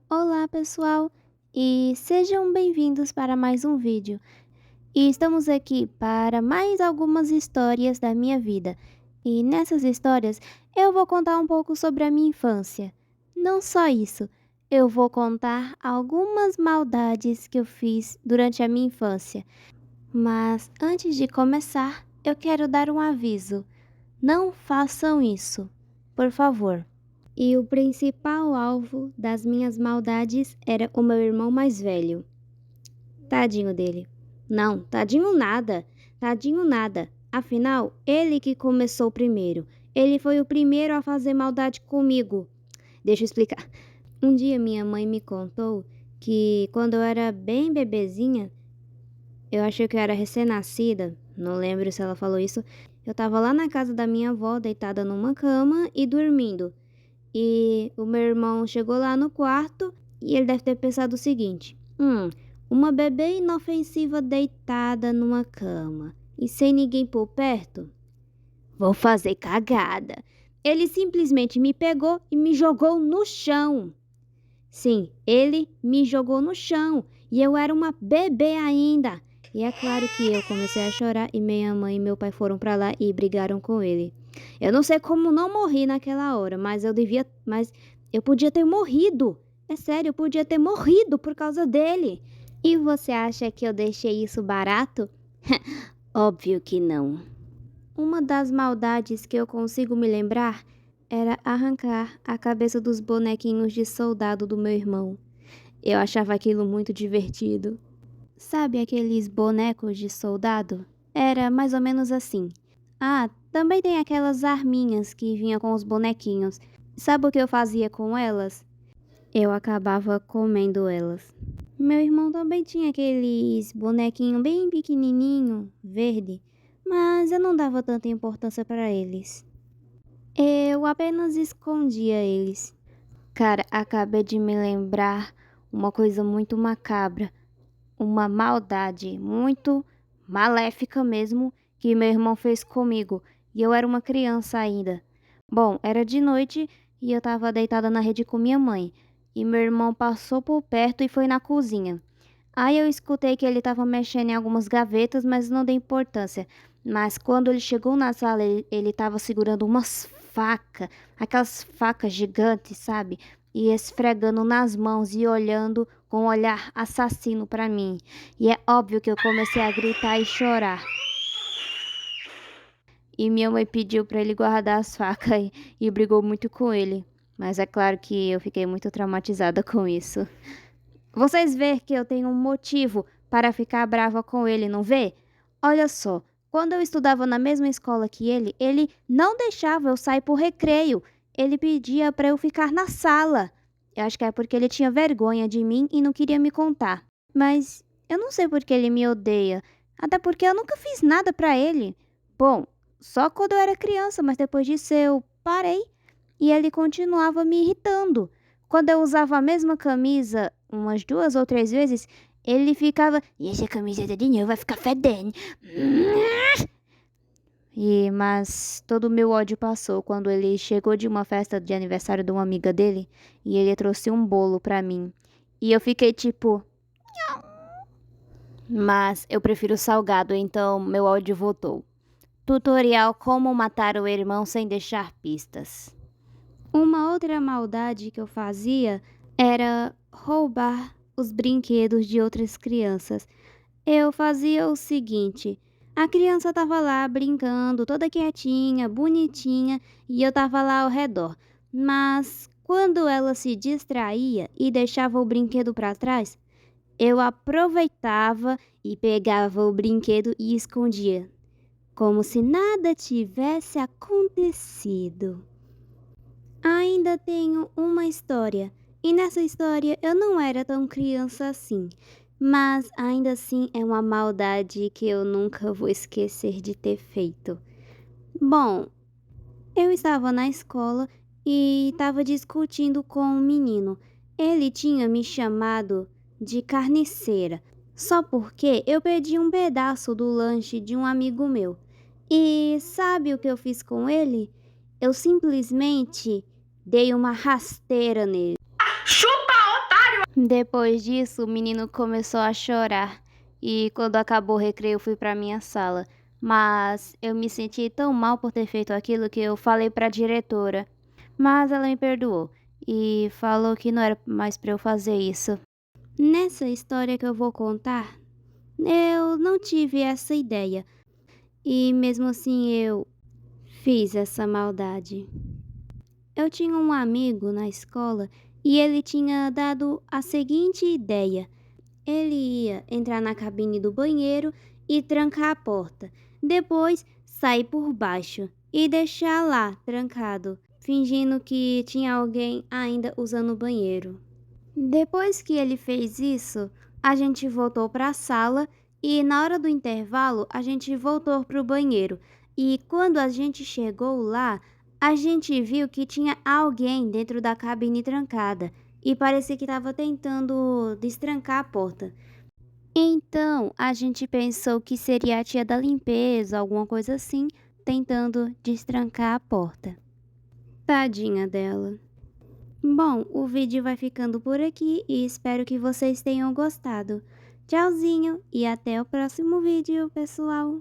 Olá pessoal, e sejam bem-vindos para mais um vídeo. E estamos aqui para mais algumas histórias da minha vida. E nessas histórias eu vou contar um pouco sobre a minha infância. Não só isso, eu vou contar algumas maldades que eu fiz durante a minha infância. Mas antes de começar, eu quero dar um aviso. Não façam isso, por favor. E o principal alvo das minhas maldades era o meu irmão mais velho. Tadinho dele. Não, tadinho nada. Tadinho nada. Afinal, ele que começou primeiro. Ele foi o primeiro a fazer maldade comigo. Deixa eu explicar. Um dia minha mãe me contou que quando eu era bem bebezinha, eu achei que eu era recém-nascida, não lembro se ela falou isso. Eu tava lá na casa da minha avó, deitada numa cama e dormindo. E o meu irmão chegou lá no quarto e ele deve ter pensado o seguinte: uma bebê inofensiva deitada numa cama e sem ninguém por perto? Vou fazer cagada. Ele simplesmente me pegou e me jogou no chão. Sim, ele me jogou no chão e eu era uma bebê ainda. E é claro que eu comecei a chorar e minha mãe e meu pai foram pra lá e brigaram com ele. Eu não sei como não morri naquela hora, mas eu podia ter morrido. É sério, eu podia ter morrido por causa dele. E você acha que eu deixei isso barato? Óbvio que não. Uma das maldades que eu consigo me lembrar era arrancar a cabeça dos bonequinhos de soldado do meu irmão. Eu achava aquilo muito divertido. Sabe aqueles bonecos de soldado? Era mais ou menos assim. Ah, também tem aquelas arminhas que vinham com os bonequinhos. Sabe o que eu fazia com elas? Eu acabava comendo elas. Meu irmão também tinha aqueles bonequinhos bem pequenininho, verde, mas eu não dava tanta importância para eles. Eu apenas escondia eles. Cara, acabei de me lembrar uma coisa muito macabra. Uma maldade muito maléfica mesmo que meu irmão fez comigo. E eu era uma criança ainda. Bom, era de noite e eu tava deitada na rede com minha mãe. E meu irmão passou por perto e foi na cozinha. Aí eu escutei que ele tava mexendo em algumas gavetas, mas não dei importância. Mas quando ele chegou na sala, ele tava segurando umas facas, aquelas facas gigantes, sabe? E esfregando nas mãos e olhando com um olhar assassino pra mim. E é óbvio que eu comecei a gritar e chorar. E minha mãe pediu pra ele guardar as facas e brigou muito com ele. Mas é claro que eu fiquei muito traumatizada com isso. Vocês veem que eu tenho um motivo para ficar brava com ele, não vê? Olha só, quando eu estudava na mesma escola que ele não deixava eu sair por recreio. Ele pedia para eu ficar na sala. Eu acho que é porque ele tinha vergonha de mim e não queria me contar. Mas eu não sei por que ele me odeia. Até porque eu nunca fiz nada para ele. Bom, só quando eu era criança, mas depois disso eu parei e ele continuava me irritando. Quando eu usava a mesma camisa umas 2 ou 3 vezes, ele ficava: "E essa camiseta de novo vai ficar fedendo." Mas todo o meu ódio passou quando ele chegou de uma festa de aniversário de uma amiga dele e ele trouxe um bolo pra mim. E eu fiquei tipo, mas eu prefiro salgado, então meu ódio voltou. Tutorial: como matar o irmão sem deixar pistas. Uma outra maldade que eu fazia era roubar os brinquedos de outras crianças. Eu fazia o seguinte: a criança estava lá brincando, toda quietinha, bonitinha, e eu estava lá ao redor. Mas quando ela se distraía e deixava o brinquedo para trás, eu aproveitava e pegava o brinquedo e escondia, como se nada tivesse acontecido. Ainda tenho uma história, e nessa história eu não era tão criança assim, mas ainda assim é uma maldade que eu nunca vou esquecer de ter feito. Bom, eu estava na escola e estava discutindo com um menino. Ele tinha me chamado de carniceira, só porque eu pedi um pedaço do lanche de um amigo meu. E sabe o que eu fiz com ele? Eu simplesmente dei uma rasteira nele. Chupa Depois disso, o menino começou a chorar e quando acabou o recreio eu fui para minha sala. Mas eu me senti tão mal por ter feito aquilo que eu falei para a diretora. Mas ela me perdoou e falou que não era mais para eu fazer isso. Nessa história que eu vou contar, eu não tive essa ideia e mesmo assim eu fiz essa maldade. Eu tinha um amigo na escola e ele tinha dado a seguinte ideia. Ele ia entrar na cabine do banheiro e trancar a porta. Depois, sair por baixo e deixar lá trancado, fingindo que tinha alguém ainda usando o banheiro. Depois que ele fez isso, a gente voltou para a sala e na hora do intervalo a gente voltou para o banheiro. E quando a gente chegou lá, a gente viu que tinha alguém dentro da cabine trancada e parecia que estava tentando destrancar a porta. Então, a gente pensou que seria a tia da limpeza, alguma coisa assim, tentando destrancar a porta. Tadinha dela. Bom, o vídeo vai ficando por aqui e espero que vocês tenham gostado. Tchauzinho e até o próximo vídeo, pessoal!